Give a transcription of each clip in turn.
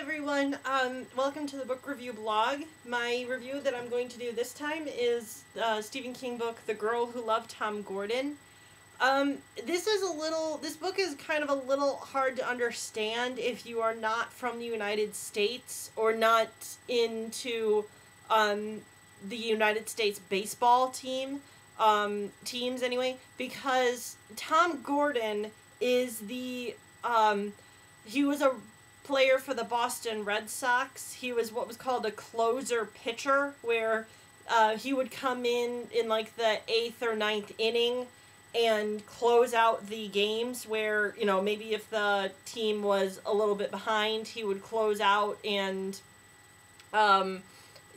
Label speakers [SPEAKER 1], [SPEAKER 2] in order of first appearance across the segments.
[SPEAKER 1] everyone. Welcome to the book review blog. My review that I'm going to do this time is Stephen King book, The Girl Who Loved Tom Gordon. This book is kind of a little hard to understand if you are not from the United States or not into the United States baseball teams anyway, because Tom Gordon is he was a player for the Boston Red Sox. He was what was called a closer pitcher, where he would come in like the 8th or 9th inning and close out the games where, maybe if the team was a little bit behind, he would close out and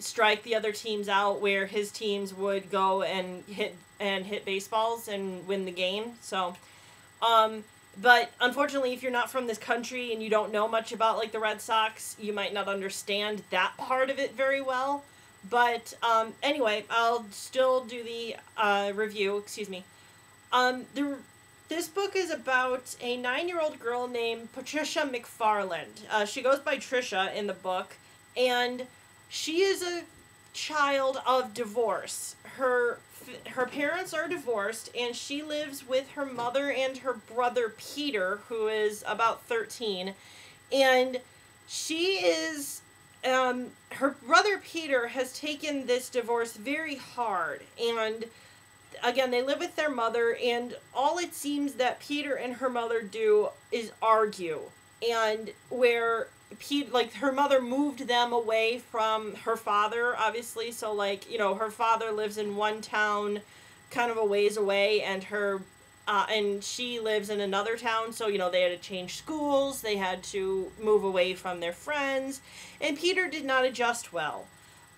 [SPEAKER 1] strike the other teams out, where his teams would go and hit baseballs and win the game. So, but unfortunately, if you're not from this country and you don't know much about like the Red Sox, you might not understand that part of it very well. But anyway, I'll still do the review. Excuse me. This book is about a 9-year-old girl named Patricia McFarland. She goes by Trisha in the book, and she is a child of divorce. Her parents are divorced, and she lives with her mother and her brother Peter, who is about 13. And she is, her brother Peter has taken this divorce very hard. And again, they live with their mother, and all it seems that Peter and her mother do is argue. And where her mother moved them away from her father, obviously. So, her father lives in one town kind of a ways away, and and she lives in another town. So, they had to change schools. They had to move away from their friends. And Peter did not adjust well.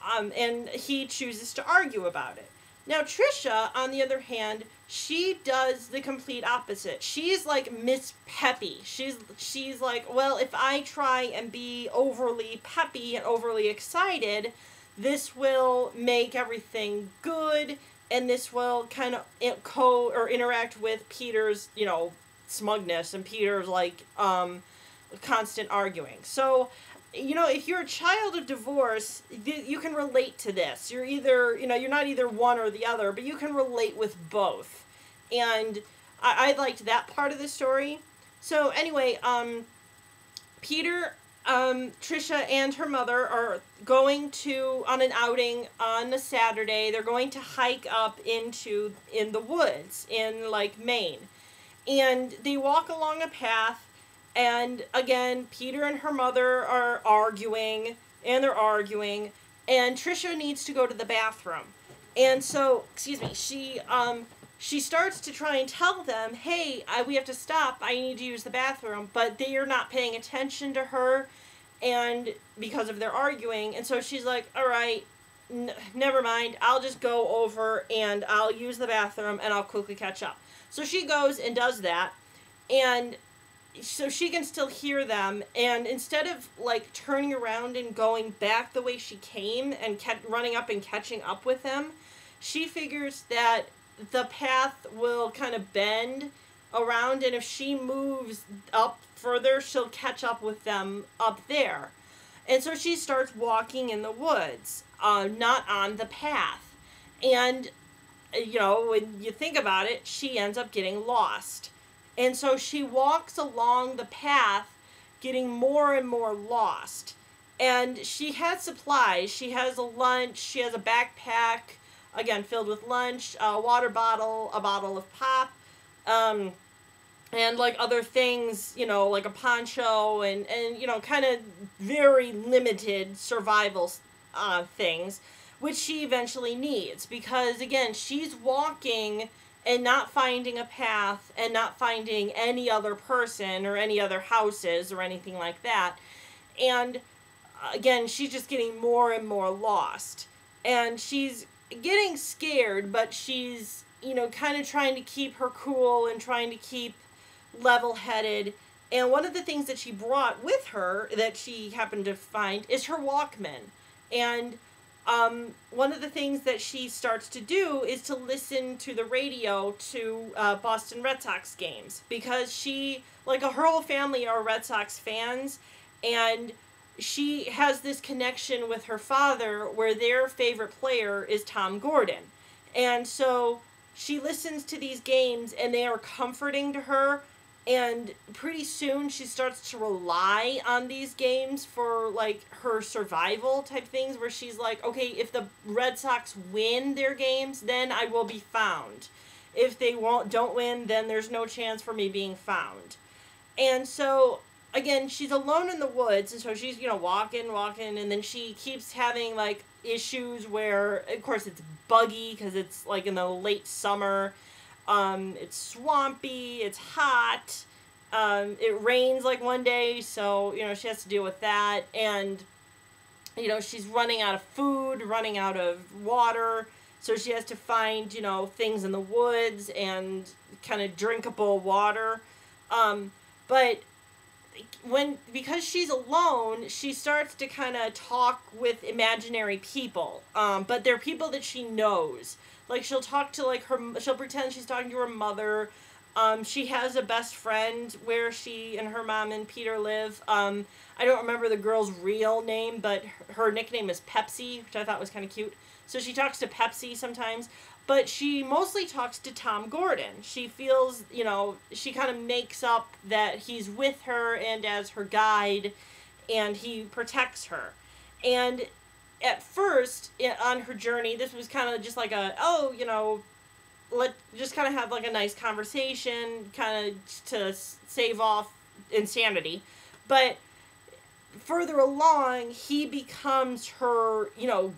[SPEAKER 1] And he chooses to argue about it. Now, Trisha, on the other hand, she does the complete opposite. She's like Miss Peppy. She's like, well, if I try and be overly peppy and overly excited, this will make everything good, and this will kind of interact with Peter's, smugness and Peter's constant arguing. So, if you're a child of divorce, you can relate to this. You're either, you're not either one or the other, but you can relate with both. And I liked that part of the story. So anyway, Peter, Trisha, and her mother are going on an outing on a Saturday. They're going to hike up in the woods in, Maine. And they walk along a path. And again, Peter and her mother are arguing, and Trisha needs to go to the bathroom. And so, she starts to try and tell them, hey, we have to stop, I need to use the bathroom, but they are not paying attention to her, and because of their arguing, and so she's like, all right, never mind, I'll just go over, and I'll use the bathroom, and I'll quickly catch up. So she goes and does that, and so she can still hear them, and instead of turning around and going back the way she came and kept running up and catching up with them, she figures that the path will kind of bend around, and if she moves up further, she'll catch up with them up there. And so she starts walking in the woods, not on the path. And, when you think about it, she ends up getting lost. And so she walks along the path, getting more and more lost. And she has supplies. She has a lunch. She has a backpack, again, filled with lunch, a water bottle, a bottle of pop, and, other things, like a poncho and kind of very limited survival things, which she eventually needs. Because, again, she's walking and not finding a path, and not finding any other person or any other houses or anything like that. And again, she's just getting more and more lost. And she's getting scared, but she's, kind of trying to keep her cool and trying to keep level-headed. And one of the things that she brought with her that she happened to find is her Walkman. And one of the things that she starts to do is to listen to the radio to Boston Red Sox games, because her whole family are Red Sox fans, and she has this connection with her father where their favorite player is Tom Gordon. And so she listens to these games and they are comforting to her, and pretty soon she starts to rely on these games for like her survival type things, where she's like, okay, if the Red Sox win their games, then I will be found. If they don't win, then there's no chance for me being found. And so again, she's alone in the woods, and so she's, walking, and then she keeps having like issues where, of course, it's buggy because it's like in the late summer. It's swampy, it's hot, it rains like one day, so, she has to deal with that, and, she's running out of food, running out of water, so she has to find, things in the woods and kind of drinkable water, but because she's alone, she starts to kind of talk with imaginary people, but they're people that she knows. Like, she'll talk to, she'll pretend she's talking to her mother. She has a best friend where she and her mom and Peter live. I don't remember the girl's real name, but her nickname is Pepsi, which I thought was kind of cute. So she talks to Pepsi sometimes, but she mostly talks to Tom Gordon. She feels, she kind of makes up that he's with her and as her guide, and he protects her. And at first, on her journey, this was kind of just like let's just kind of have like a nice conversation, kind of to save off insanity. But further along, he becomes her,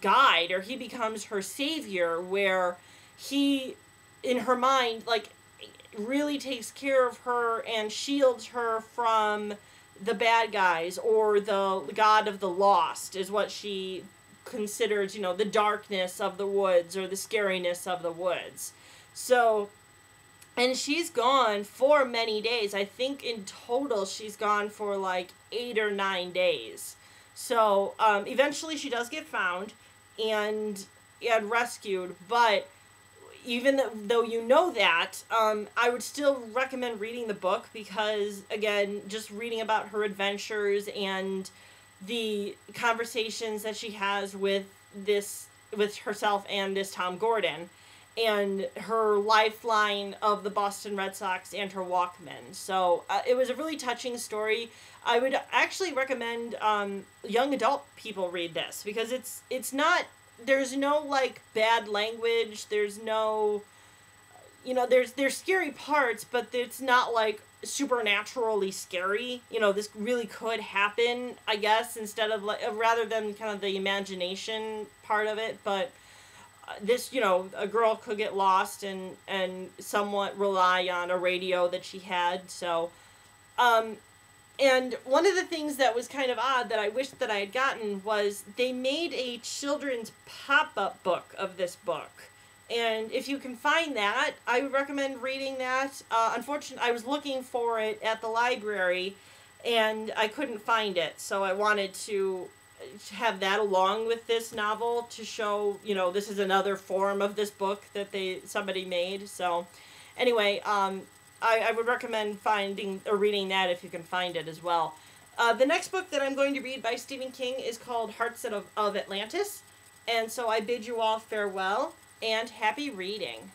[SPEAKER 1] guide, or he becomes her savior, where he, in her mind, like, really takes care of her and shields her from the bad guys, or the god of the lost, is what she considers, the darkness of the woods, or the scariness of the woods. So, and she's gone for many days. I think in total she's gone for like 8 or 9 days. So, eventually she does get found and rescued, but even though that, I would still recommend reading the book, because, again, just reading about her adventures and the conversations that she has with herself and this Tom Gordon, and her lifeline of the Boston Red Sox and her Walkman. So it was a really touching story. I would actually recommend young adult people read this, because it's not, there's no like bad language, there's no, there's scary parts, but it's not like supernaturally scary. This really could happen, I guess, instead of rather than kind of the imagination part of it. But this, a girl could get lost and somewhat rely on a radio that she had. So, and one of the things that was kind of odd that I wish that I had gotten was they made a children's pop-up book of this book. And if you can find that, I would recommend reading that. Unfortunately, I was looking for it at the library, and I couldn't find it. So I wanted to have that along with this novel to show, this is another form of this book that somebody made. So anyway, I would recommend finding or reading that if you can find it as well. The next book that I'm going to read by Stephen King is called Hearts of Atlantis. And so I bid you all farewell and happy reading.